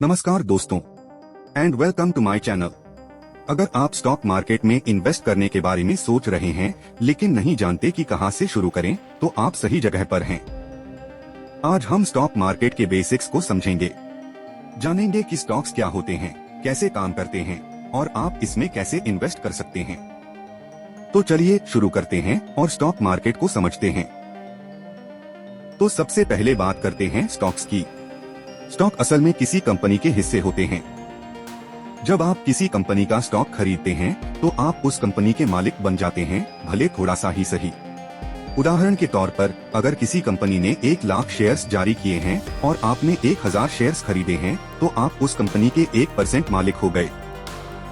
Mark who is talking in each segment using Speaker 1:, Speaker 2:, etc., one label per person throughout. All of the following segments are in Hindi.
Speaker 1: नमस्कार दोस्तों and welcome to my channel. अगर आप स्टॉक मार्केट में इन्वेस्ट करने के बारे में सोच रहे हैं लेकिन नहीं जानते कि कहां से शुरू करें, तो आप सही जगह पर हैं। आज हम स्टॉक मार्केट के बेसिक्स को समझेंगे, जानेंगे कि स्टॉक्स क्या होते हैं, कैसे काम करते हैं और आप इसमें कैसे इन्वेस्ट कर सकते हैं। तो चलिए शुरू करते हैं और स्टॉक मार्केट को समझते हैं। तो सबसे पहले बात करते हैं स्टॉक्स की। स्टॉक असल में किसी कंपनी के हिस्से होते हैं। जब आप किसी कंपनी का स्टॉक खरीदते हैं तो आप उस कंपनी के मालिक बन जाते हैं, भले थोड़ा सा ही सही। उदाहरण के तौर पर, अगर किसी कंपनी ने 1,00,000 शेयर्स जारी किए हैं और आपने 1,000 शेयर्स खरीदे हैं, तो आप उस कंपनी के 1% मालिक हो गए।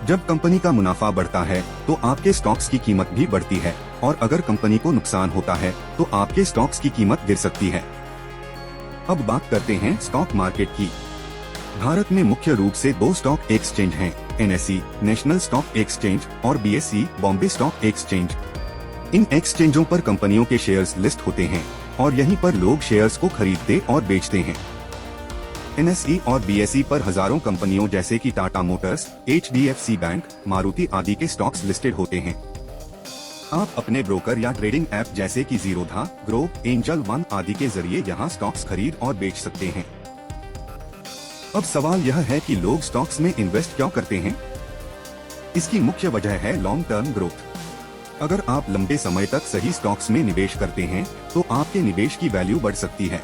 Speaker 1: जब कंपनी का मुनाफा बढ़ता है तो आपके स्टॉक्स की कीमत भी बढ़ती है, और अगर कंपनी को नुकसान होता है तो आपके स्टॉक्स की कीमत गिर सकती है। अब बात करते हैं स्टॉक मार्केट की। भारत में मुख्य रूप से 2 स्टॉक एक्सचेंज हैं, NSE नेशनल स्टॉक एक्सचेंज और BSE बॉम्बे स्टॉक एक्सचेंज। इन एक्सचेंजों पर कंपनियों के शेयर्स लिस्ट होते हैं और यहीं पर लोग शेयर्स को खरीदते और बेचते हैं। NSE और BSE पर हजारों कंपनियों जैसे कि Tata Motors, HDFC bank, Maruti आदि के स्टॉक्स लिस्टेड होते हैं। आप अपने ब्रोकर या ट्रेडिंग ऐप जैसे कि ज़ीरोधा, ग्रो, एंजल वन आदि के जरिए यहाँ स्टॉक्स खरीद और बेच सकते हैं। अब सवाल यह है कि लोग स्टॉक्स में इन्वेस्ट क्यों करते हैं? इसकी मुख्य वजह है लॉन्ग टर्म ग्रोथ। अगर आप लंबे समय तक सही स्टॉक्स में निवेश करते हैं तो आपके निवेश की वैल्यू बढ़ सकती है।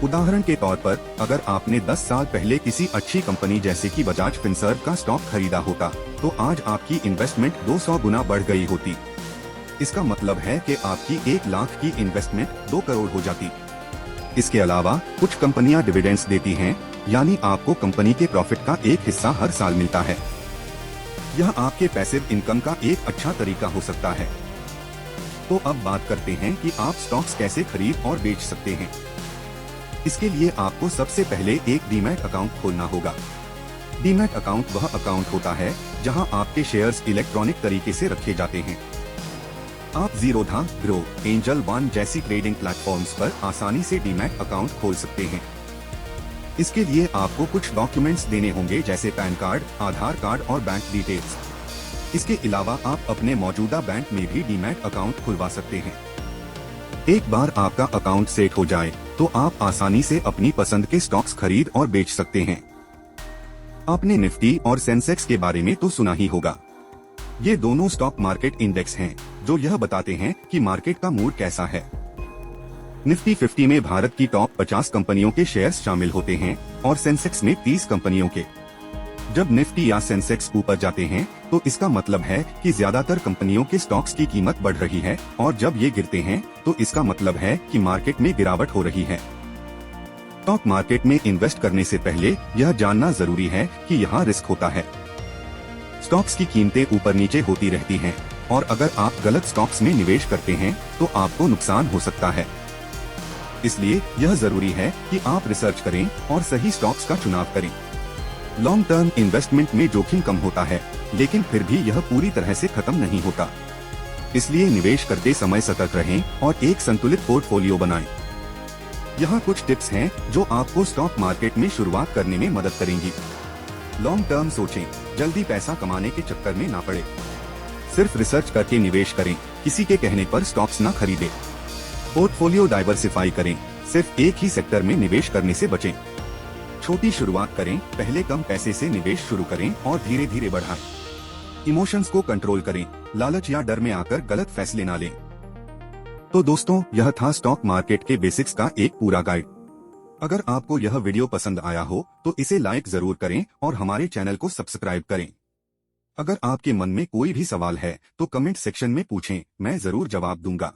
Speaker 1: उदाहरण के तौर पर, अगर आपने 10 साल पहले किसी अच्छी कंपनी जैसे कि बजाज फिनसर्व का स्टॉक खरीदा होता, तो आज आपकी इन्वेस्टमेंट 200 गुना बढ़ गई होती। इसका मतलब है कि आपकी 1,00,000 की इन्वेस्टमेंट 2 करोड़ हो जाती। इसके अलावा कुछ कंपनियां डिविडेंड्स देती हैं, यानी आपको कंपनी के प्रॉफिट का एक हिस्सा हर साल मिलता है। यह आपके पैसिव इनकम का एक अच्छा तरीका हो सकता है। तो अब बात करते हैं कि आप स्टॉक्स कैसे खरीद और बेच सकते हैं। इसके लिए आपको सबसे पहले एक डीमैट अकाउंट खोलना होगा। डीमैट अकाउंट वह अकाउंट होता है जहां आपके शेयर्स इलेक्ट्रॉनिक तरीके से रखे जाते हैं। आप ज़ीरोधा, ग्रो, एंजल वन जैसी ट्रेडिंग प्लेटफॉर्म्स पर आसानी से डीमैट अकाउंट खोल सकते हैं। इसके लिए आपको कुछ डॉक्यूमेंट्स देने होंगे, जैसे पैन कार्ड, आधार कार्ड और बैंक डिटेल्स। इसके अलावा आप अपने मौजूदा बैंक में भी डीमैट अकाउंट खुलवा सकते हैं। एक बार आपका अकाउंट सेट हो जाए तो आप आसानी से अपनी पसंद के स्टॉक्स खरीद और बेच सकते हैं। आपने निफ्टी और सेंसेक्स के बारे में तो सुना ही होगा। ये दोनों स्टॉक मार्केट इंडेक्स हैं जो यह बताते हैं कि मार्केट का मूड कैसा है। निफ्टी 50 में भारत की टॉप 50 कंपनियों के शेयर्स शामिल होते हैं और सेंसेक्स में 30 कंपनियों के। जब निफ्टी या सेंसेक्स ऊपर जाते हैं तो इसका मतलब है कि ज्यादातर कंपनियों के स्टॉक्स की कीमत बढ़ रही है, और जब ये गिरते हैं तो इसका मतलब है कि मार्केट में गिरावट हो रही है। स्टॉक मार्केट में इन्वेस्ट करने से पहले यह जानना जरूरी है कि यहाँ रिस्क होता है। स्टॉक्स की कीमतें ऊपर नीचे होती रहती हैं, और अगर आप गलत स्टॉक्स में निवेश करते हैं तो आपको नुकसान हो सकता है। इसलिए यह जरूरी है कि आप रिसर्च करें और सही स्टॉक्स का चुनाव करें। लॉन्ग टर्म इन्वेस्टमेंट में जोखिम कम होता है, लेकिन फिर भी यह पूरी तरह से खत्म नहीं होता। इसलिए निवेश करते समय सतर्क रहें और एक संतुलित पोर्टफोलियो बनाएं। यहाँ कुछ टिप्स हैं जो आपको स्टॉक मार्केट में शुरुआत करने में मदद करेंगी। लॉन्ग टर्म सोचें, जल्दी पैसा कमाने के चक्कर में ना पड़े। सिर्फ रिसर्च करके निवेश करें, किसी के कहने पर स्टॉक्स ना खरीदें। पोर्टफोलियो डाइवर्सिफाई करें, सिर्फ एक ही सेक्टर में निवेश करने से बचें। छोटी शुरुआत करें, पहले कम पैसे से निवेश शुरू करें और धीरे धीरे बढ़ाएं। इमोशंस को कंट्रोल करें, लालच या डर में आकर गलत फैसले ना लें। तो दोस्तों, यह था स्टॉक मार्केट के बेसिक्स का एक पूरा गाइड। अगर आपको यह वीडियो पसंद आया हो तो इसे लाइक जरूर करें और हमारे चैनल को सब्सक्राइब करें। अगर आपके मन में कोई भी सवाल है तो कमेंट सेक्शन में पूछें, मैं जरूर जवाब दूंगा।